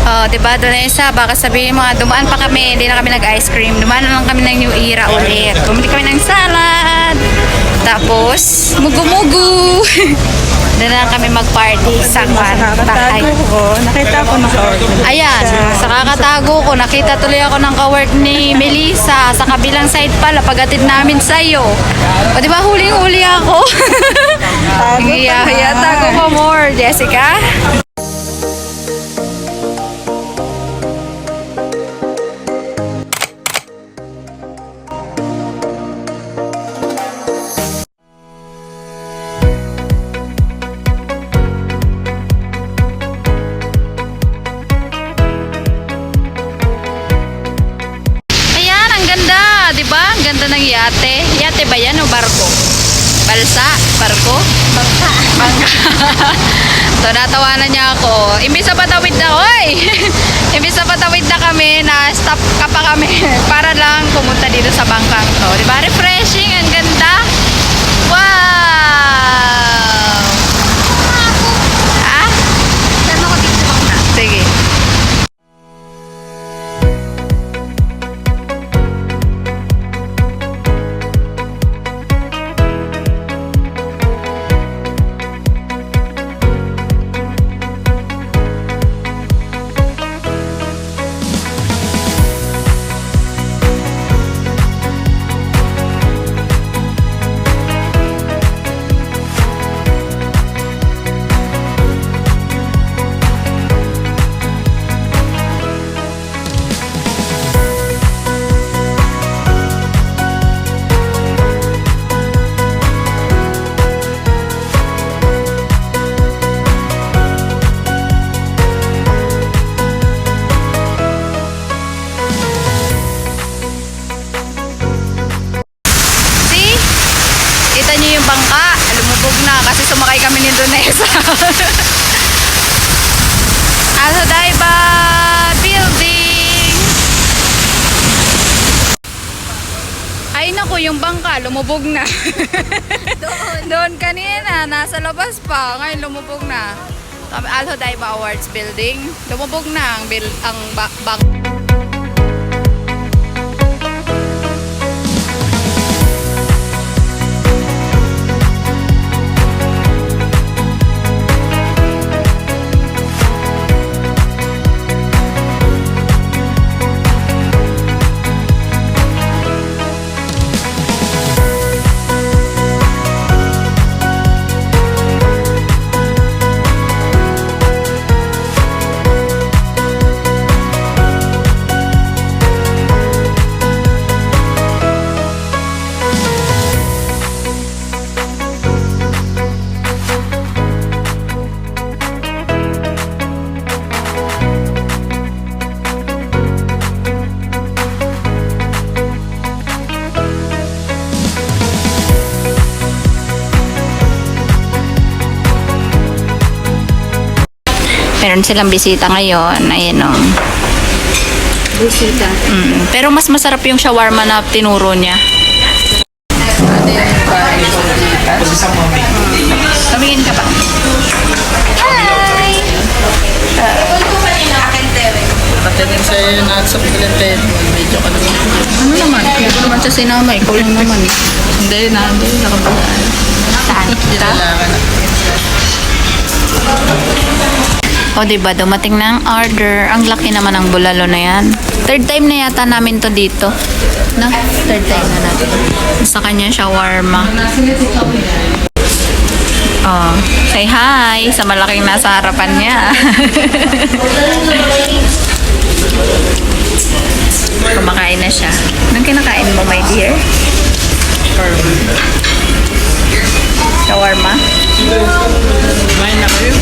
Oh, diba? Doon na isa. Baka sabihin mo, dumaan pa kami. Hindi na kami nag-ice cream. Dumaan na lang kami ng New Era ulit. Bumili kami ng salad. Tapos, mugu-mugu. Doon na lang kami mag-party sa bahay. Nakita ko naka-order. Ayan, sa kakatago ko, nakita tuloy ako ng kawork ni Melissa sa kabilang side pala paghatid namin sa'yo. O diba, huling-huli ako? Hiya, tago pa more, Jessica. Diba? Ang ganda ng yate. Yate ba yan o barko? Balsa? Barko? Bangka. Bangka. So, natawanan niya ako. Imbis na patawid na, oy! Imbis na patawid na kami, na-stop ka pa kami para lang pumunta dito sa bangkang to. Diba? Refreshing. Ang ganda. Wow! Ah? Saan ako dito sa bangka? Sige. Kita niyo yung bangka, lumubog na kasi sumakay kami ni Donesa. Asodaiba building. Ay naku, yung bangka lumubog na. Doon kanina, nasa labas pa, ngayon lumubog na. Asodaiba Awards building, lumubog na ang bangka. Meron silang bisita ngayon. Ayan o. Bisita. Pero mas masarap yung shawarma na tinuro niya. Tumingin ka pa. Hi! Patayin sa'yo na sa Pilipin. Medyo ka naman. Ano naman? Hindi ko naman siya sinama. Ikaw lang naman eh. Hindi, nakabagaan. Saan? Kailangan na. O diba, dumating na ang order. Ang laki naman ng bulalo na yan. Third time na yata namin to dito. No? Third time na natin. Sa kanya shawarma. Oh, say hi sa malaking nasa harapan niya. Kumakain na siya. Anong kinakain mo, my dear? Shawarma? Kumain na kayo?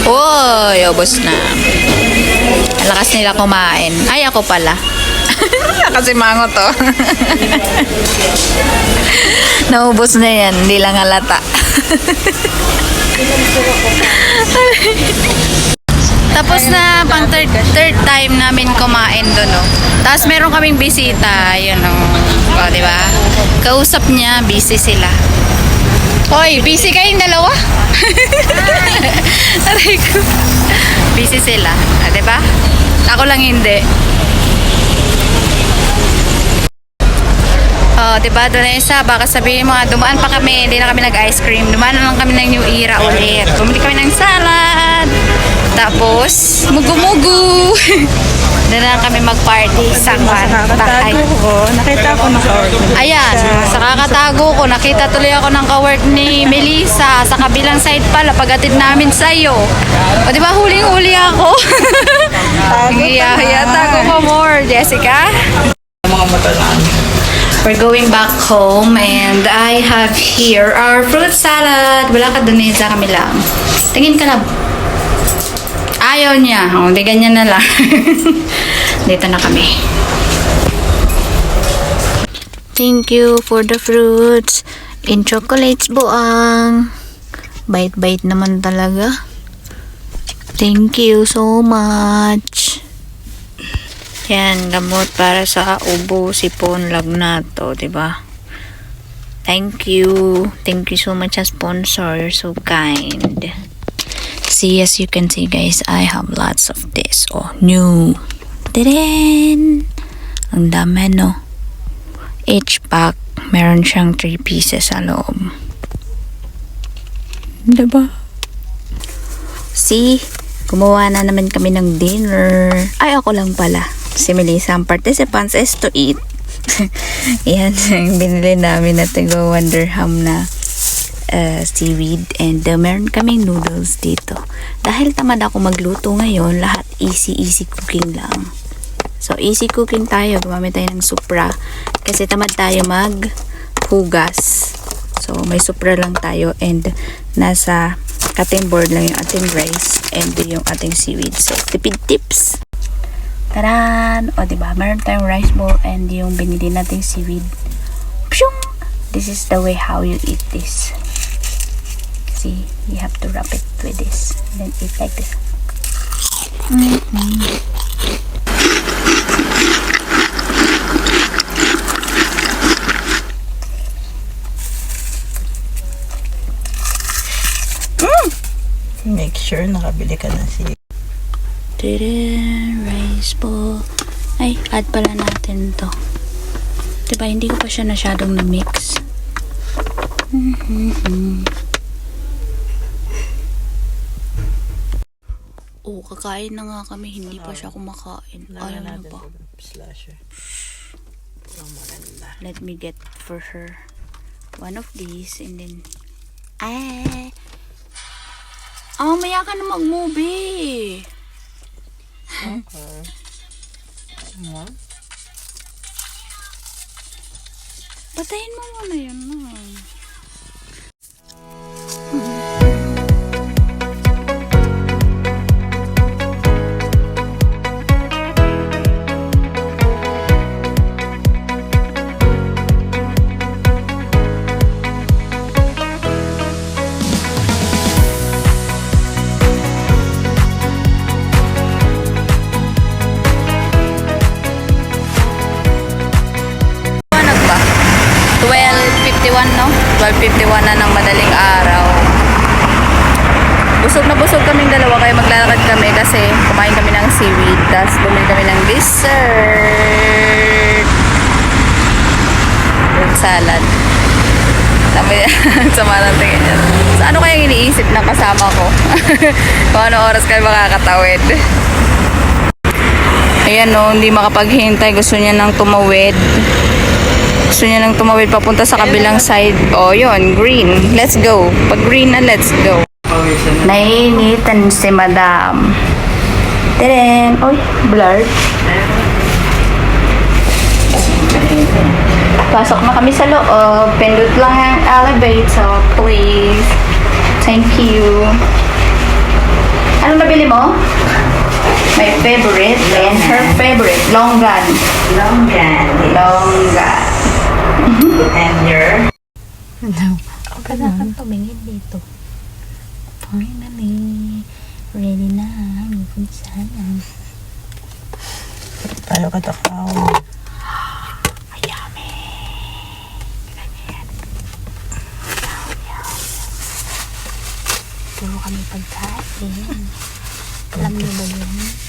Uy, ubos na. Ang lakas nila kumain. Ay, ako pala. Kasi mango to. Naubos na yan. Hindi lang halata. Tapos na pang third time namin kumain doon, no. Tapos meron kaming bisita, yun, no. O, di ba? Kausap niya, busy sila. Hoy, busy kayong dalawa? Aray ko. Busy sila, di ba? Ako lang hindi. Oh, diba? Doon na isa. Baka sabihin mo, dumaan pa kami. Hindi na kami nag-ice cream. Dumaan na lang kami ng New Era ulit. Bumili kami ng salad. Tapos, mugu-mugu. Doon na lang kami mag-party sa bahay. Nakakatago ko. Nakita ko naka-order. Ayan, sa kakatago ko, nakita tuloy ako ng kawork ni Melissa sa kabilang side pala, pagatid namin sa'yo. O, diba, huling-huli ako? Hiya, tago pa more. Jessica? Mga mata na. We're going back home and I have here our fruit salad. Wala ka dun sa kami lang. Tingin ka na. Ayaw niya. O, di ganyan na lang. Dito na kami. Thank you for the fruits. In chocolates buang. Bite-bite naman talaga. Thank you so much. Yan, gamot para sa ubo, sipon, lagnat, o, diba? Thank you. Thank you so much as sponsor. You're so kind. See, as you can see, guys, I have lots of this. Oh, new. Tadaan! Ang dami, no? Each pack, meron siyang 3 pieces sa loob. Diba? See? Gumawa na naman kami ng dinner. Ay, ako lang pala. Si Melissa, ang participants is to eat. Yan, binili namin na tigo Wonderham na seaweed. And meron kaming noodles dito. Dahil tamad ako magluto ngayon, lahat easy cooking lang. So, easy cooking tayo. Gumamit tayo ng Supra. Kasi tamad tayo maghugas. So, may Supra lang tayo. And nasa cutting board lang yung ating rice and yung ating seaweed. So, tipid tips. Taran! O, diba? Meron tayong rice bowl and yung binili nating seaweed. Pshung! This is the way how you eat this. See? You have to wrap it with this. Then eat like this. Make sure nakabili ka na si Rice bowl. Ay, add pala natin to. Diba, hindi ko pa siya nasyadong na-mix. Oh, kakain na nga kami. Hindi pa siya kumakain. Ayaw na pa. slasher. Let me get for her one of these and then mamaya ka na mag-movie. Okay. Patayin mo muna yun, no? Ano ba? 12:51, no? 12:51 na ng madaling araw. Busog na busog kaming dalawa kaya maglalakad kami kasi kumain kami ng seaweed. Tapos bumili kami ng dessert. Fruit salad. Sama ng tingin niya. So, ano kayang iniisip ng kasama ko? Kung ano oras kayo makakatawid. Ayan, no, hindi makapaghintay. Gusto niya nang tumawid. Gusto niya nang tumawid papunta sa kabilang side. Oh, yun, green. Let's go. Pag green na, let's go. Nainitan si Madam. Teren. Oy, blurred. Pasok na kami sa loob. Pindot lang ang elevator, please. Thank you. Ano nabili mo? My favorite and her favorite. Longgan. Longgan. Longgan. And your? No. Kada kang tumingin dito. Finally. Ready na. Magpunsa na. Tayo katakaw. Ayame. Ganyan. Puro kami pagkain. Alam niyo ba yun?